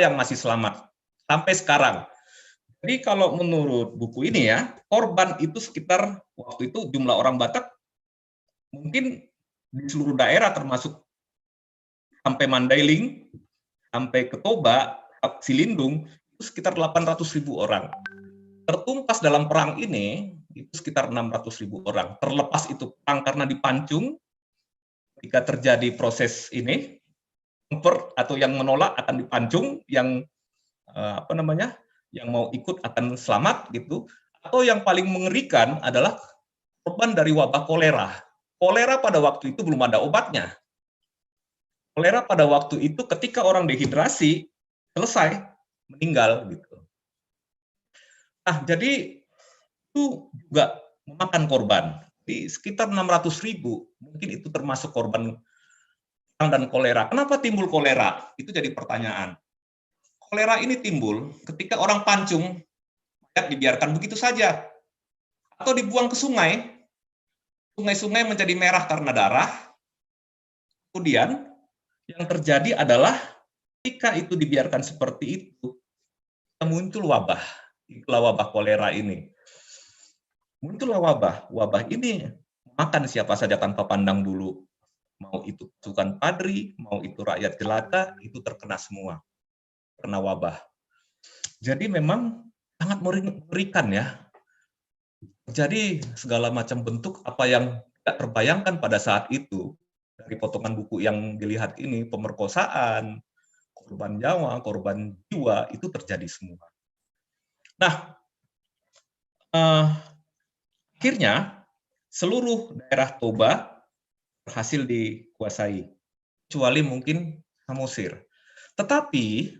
yang masih selamat sampai sekarang. Jadi kalau menurut buku ini ya, korban itu sekitar waktu itu jumlah orang Batak mungkin di seluruh daerah termasuk sampai Mandailing, sampai ke Toba, Silindung, itu sekitar 800.000 orang. Tertumpas dalam perang ini, itu sekitar 600.000 orang. Terlepas itu perang karena dipancung, ketika terjadi proses ini, atau yang menolak akan dipancung, yang yang mau ikut akan selamat gitu, atau yang paling mengerikan adalah korban dari wabah kolera. Kolera pada waktu itu belum ada obatnya. Kolera pada waktu itu ketika orang dehidrasi selesai meninggal gitu. Nah, jadi itu juga memakan korban. Di sekitar 600.000, mungkin itu termasuk korban perang dan kolera. Kenapa timbul kolera? Itu jadi pertanyaan. Kolera ini timbul ketika orang pancung, mayat dibiarkan begitu saja, atau dibuang ke sungai, sungai-sungai menjadi merah karena darah, kemudian yang terjadi adalah ketika itu dibiarkan seperti itu, muncul wabah, itulah wabah kolera ini. Muncullah wabah ini makan siapa saja tanpa pandang bulu, mau itu pasukan padri, mau itu rakyat jelata, itu terkena semua, kena wabah. Jadi memang sangat mengerikan ya. Jadi segala macam bentuk apa yang tidak terbayangkan pada saat itu, dari potongan buku yang dilihat ini, pemerkosaan, korban nyawa, korban jiwa, itu terjadi semua. Nah, akhirnya seluruh daerah Toba berhasil dikuasai, kecuali mungkin Samosir. Tetapi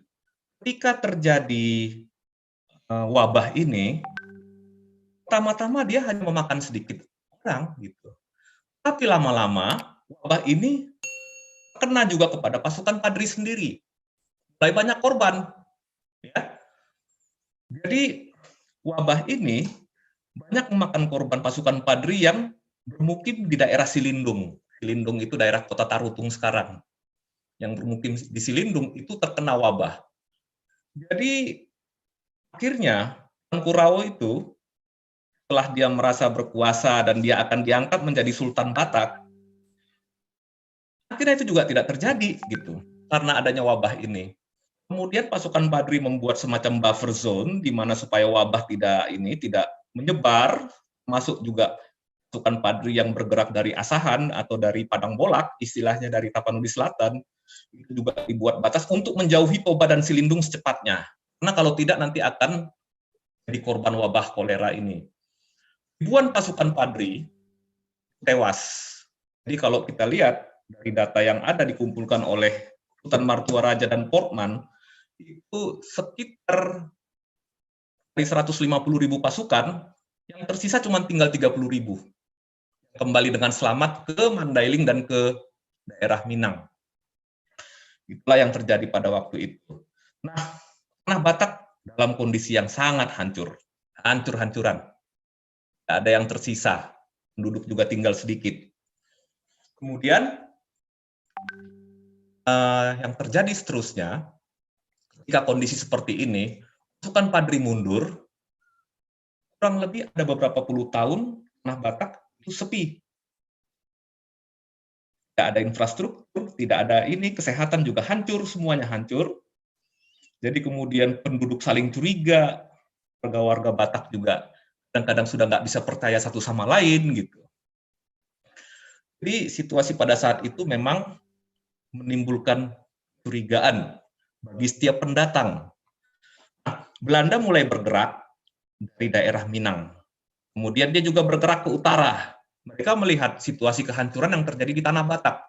ketika terjadi wabah ini, pertama-tama dia hanya memakan sedikit orang, gitu. Tapi lama-lama wabah ini kena juga kepada pasukan Padri sendiri, mulai banyak korban. Ya. Jadi wabah ini banyak memakan korban pasukan Padri yang bermukim di daerah Silindung. Silindung itu daerah kota Tarutung sekarang. Yang bermukim di Silindung itu terkena wabah. Jadi akhirnya Kurawo itu setelah dia merasa berkuasa dan dia akan diangkat menjadi Sultan Batak, akhirnya itu juga tidak terjadi gitu karena adanya wabah ini. Kemudian pasukan Padri membuat semacam buffer zone di mana supaya wabah tidak menyebar, masuk juga pasukan Padri yang bergerak dari Asahan atau dari Padang Bolak, istilahnya dari Tapanuli Selatan, itu juga dibuat batas untuk menjauhi Toba dan Silindung secepatnya. Karena kalau tidak nanti akan jadi korban wabah kolera ini. Ribuan pasukan Padri tewas. Jadi kalau kita lihat dari data yang ada dikumpulkan oleh Sultan Martua Raja dan Portman, itu sekitar dari 150.000 pasukan, yang tersisa cuma tinggal 30.000. Kembali dengan selamat ke Mandailing dan ke daerah Minang. Itulah yang terjadi pada waktu itu. Nah, tanah Batak dalam kondisi yang sangat hancur. Hancur-hancuran. Tidak ada yang tersisa. Penduduk juga tinggal sedikit. Kemudian, yang terjadi seterusnya, ketika kondisi seperti ini, pasukan Padri mundur, kurang lebih ada beberapa puluh tahun, tanah Batak itu sepi. Tidak ada infrastruktur, tidak ada ini, kesehatan juga hancur, semuanya hancur. Jadi kemudian penduduk saling curiga, warga-warga Batak juga kadang-kadang sudah nggak bisa percaya satu sama lain gitu. Jadi situasi pada saat itu memang menimbulkan curigaan bagi setiap pendatang. Nah, Belanda mulai bergerak dari daerah Minang. Kemudian dia juga bergerak ke utara. Mereka melihat situasi kehancuran yang terjadi di tanah Batak.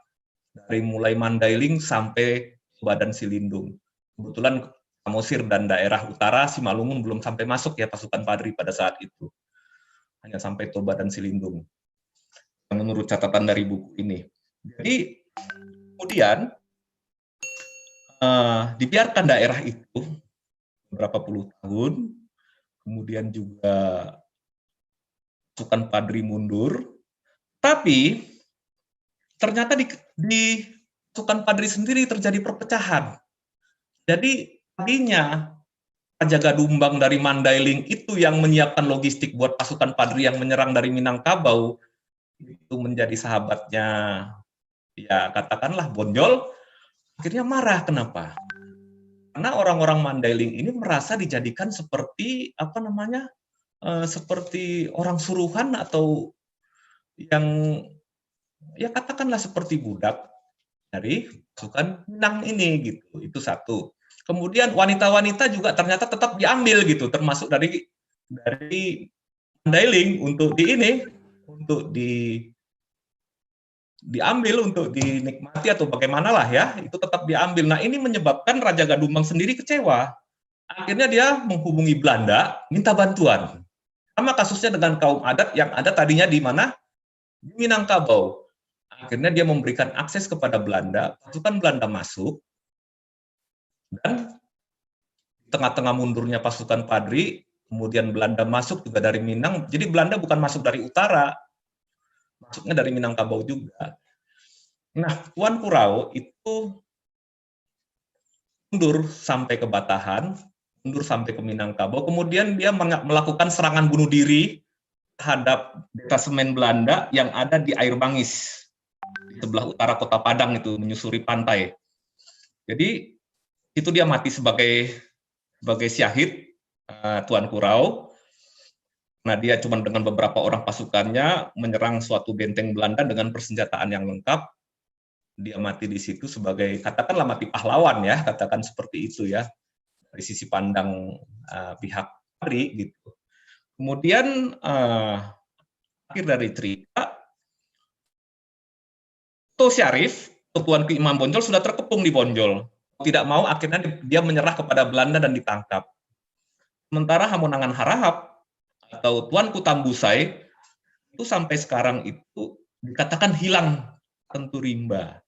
Dari mulai Mandailing sampai Badan Silindung. Kebetulan Samosir dan daerah utara Simalungun belum sampai masuk ya pasukan Padri pada saat itu. Hanya sampai Toba dan Silindung. Menurut catatan dari buku ini. Jadi kemudian dibiarkan daerah itu beberapa puluh tahun, kemudian juga pasukan Padri mundur, tapi ternyata di pasukan Padri sendiri terjadi perpecahan. Jadi tadinya Raja Gadumbang dari Mandailing itu yang menyiapkan logistik buat pasukan Padri yang menyerang dari Minangkabau, itu menjadi sahabatnya, ya katakanlah Bonjol, akhirnya marah. Kenapa? Karena orang-orang Mandailing ini merasa dijadikan seperti apa namanya, seperti orang suruhan atau yang ya katakanlah seperti budak dari pasukan Minang ini gitu. Itu satu. Kemudian wanita-wanita juga ternyata tetap diambil gitu, termasuk dari Mandailing untuk di ini, untuk diambil untuk dinikmati atau bagaimanalah ya, itu tetap diambil. Nah, ini menyebabkan Raja Gadumbang sendiri kecewa. Akhirnya dia menghubungi Belanda, minta bantuan. Sama kasusnya dengan kaum adat yang ada tadinya di mana? Di Minangkabau. Akhirnya dia memberikan akses kepada Belanda, pasukan Belanda masuk, dan tengah-tengah mundurnya pasukan Padri, kemudian Belanda masuk juga dari Minang, jadi Belanda bukan masuk dari utara, masuknya dari Minangkabau juga. Nah, Tuan Kurau itu mundur sampai ke Batahan, mundur sampai ke Minangkabau, kemudian dia melakukan serangan bunuh diri terhadap detasemen Belanda yang ada di Air Bangis, di sebelah utara kota Padang itu, menyusuri pantai. Jadi, itu dia mati sebagai syahid, Tuan Kurau. Nah, dia cuma dengan beberapa orang pasukannya menyerang suatu benteng Belanda dengan persenjataan yang lengkap. Dia mati di situ sebagai, katakanlah mati pahlawan ya, katakan seperti itu ya, dari sisi pandang pihak Padri gitu. Kemudian akhir dari cerita, Tuh Syarif, Tuan Ki Imam Bonjol sudah terkepung di Bonjol. Tidak mau, akhirnya dia menyerah kepada Belanda dan ditangkap. Sementara Hamonangan Harahap atau Tuanku Tambusai itu sampai sekarang itu dikatakan hilang tentu rimba.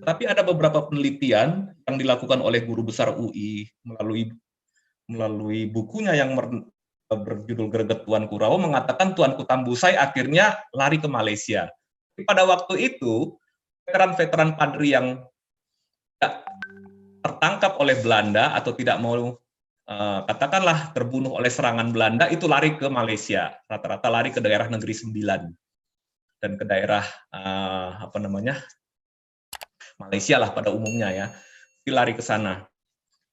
Tapi ada beberapa penelitian yang dilakukan oleh guru besar UI melalui bukunya yang berjudul Greget Tuan Kurau mengatakan Tuanku Tambusai akhirnya lari ke Malaysia. Pada waktu itu veteran-veteran Padri yang tidak tertangkap oleh Belanda atau tidak mau katakanlah terbunuh oleh serangan Belanda itu lari ke Malaysia, rata-rata lari ke daerah Negeri Sembilan dan ke daerah apa namanya Malaysia lah pada umumnya ya, lari ke sana.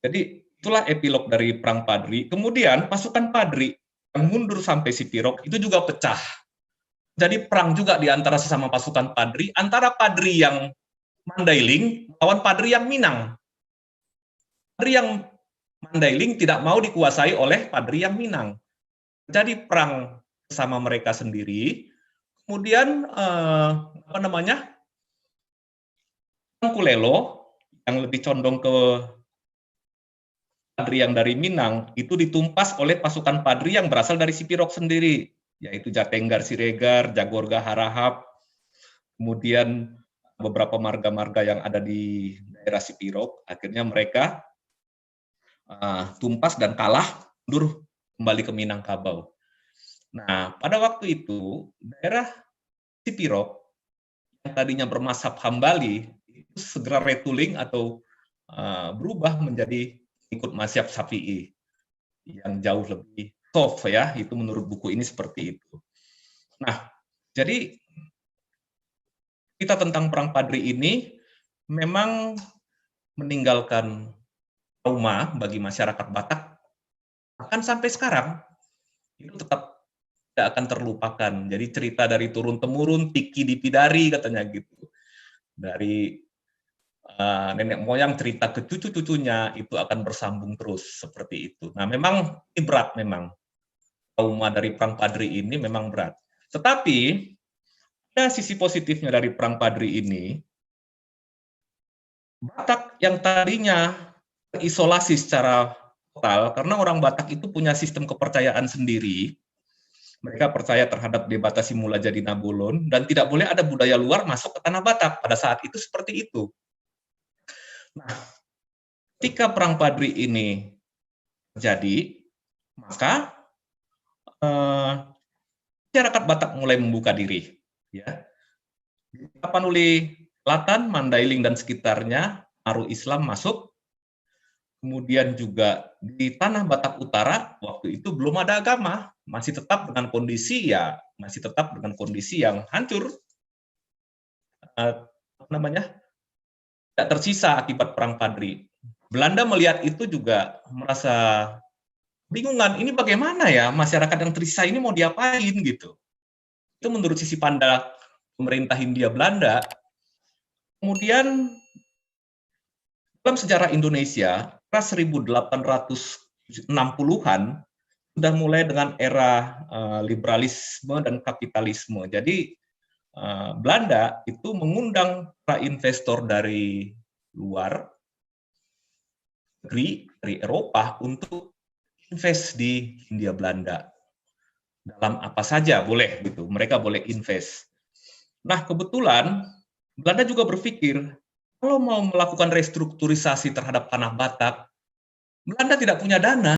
Jadi itulah epilog dari Perang Padri. Kemudian pasukan Padri yang mundur sampai Sipirok itu juga pecah. Jadi perang juga di antara sesama pasukan Padri, antara Padri yang Mandailing lawan Padri yang Minang. Padri yang Mandailing tidak mau dikuasai oleh Padri yang Minang. Jadi perang sama mereka sendiri. Kemudian apa namanya? Kulelo yang lebih condong ke Padri yang dari Minang itu ditumpas oleh pasukan Padri yang berasal dari Sipirok sendiri, yaitu Jatenggar Siregar, Jagorga Harahap, kemudian beberapa marga-marga yang ada di daerah Sipirok. Akhirnya mereka tumpas dan kalah, mundur kembali ke Minangkabau. Nah, pada waktu itu daerah Sipirok yang tadinya bermazhab Hambali itu segera retooling atau berubah menjadi ikut mazhab Syafi'i yang jauh lebih soft ya, itu menurut buku ini seperti itu. Nah, jadi kita tentang Perang Padri ini memang meninggalkan trauma bagi masyarakat Batak, bahkan sampai sekarang itu tetap tidak akan terlupakan. Jadi cerita dari turun-temurun, Tiki Dipidari katanya gitu. Dari nenek moyang cerita ke cucu-cucunya itu akan bersambung terus seperti itu. Nah, memang ini berat memang. Trauma dari Perang Padri ini memang berat. Tetapi ada sisi positifnya dari Perang Padri ini. Batak yang tadinya terisolasi secara total karena orang Batak itu punya sistem kepercayaan sendiri. Mereka percaya terhadap Debata Simula Jadi Nabolon dan tidak boleh ada budaya luar masuk ke tanah Batak. Pada saat itu seperti itu. Nah, ketika Perang Padri ini terjadi, maka masyarakat Batak mulai membuka diri. Ya. Tapanuli Selatan, Mandailing dan sekitarnya, pengaruh Islam masuk. kemudian juga di tanah Batak Utara waktu itu belum ada agama, masih tetap dengan kondisi yang hancur, apa namanya, tidak tersisa akibat perang Padri. Belanda melihat itu juga merasa bingungan, ini bagaimana ya masyarakat yang tersisa ini mau diapain gitu. Itu menurut sisi pandang pemerintah Hindia Belanda. Kemudian dalam sejarah Indonesia, era 1860-an sudah mulai dengan era liberalisme dan kapitalisme. Jadi Belanda itu mengundang para investor dari luar negeri, dari Eropa untuk invest di Hindia Belanda. Dalam apa saja boleh gitu, mereka boleh invest. Nah, kebetulan Belanda juga berpikir kalau mau melakukan restrukturisasi terhadap tanah Batak, Belanda tidak punya dana.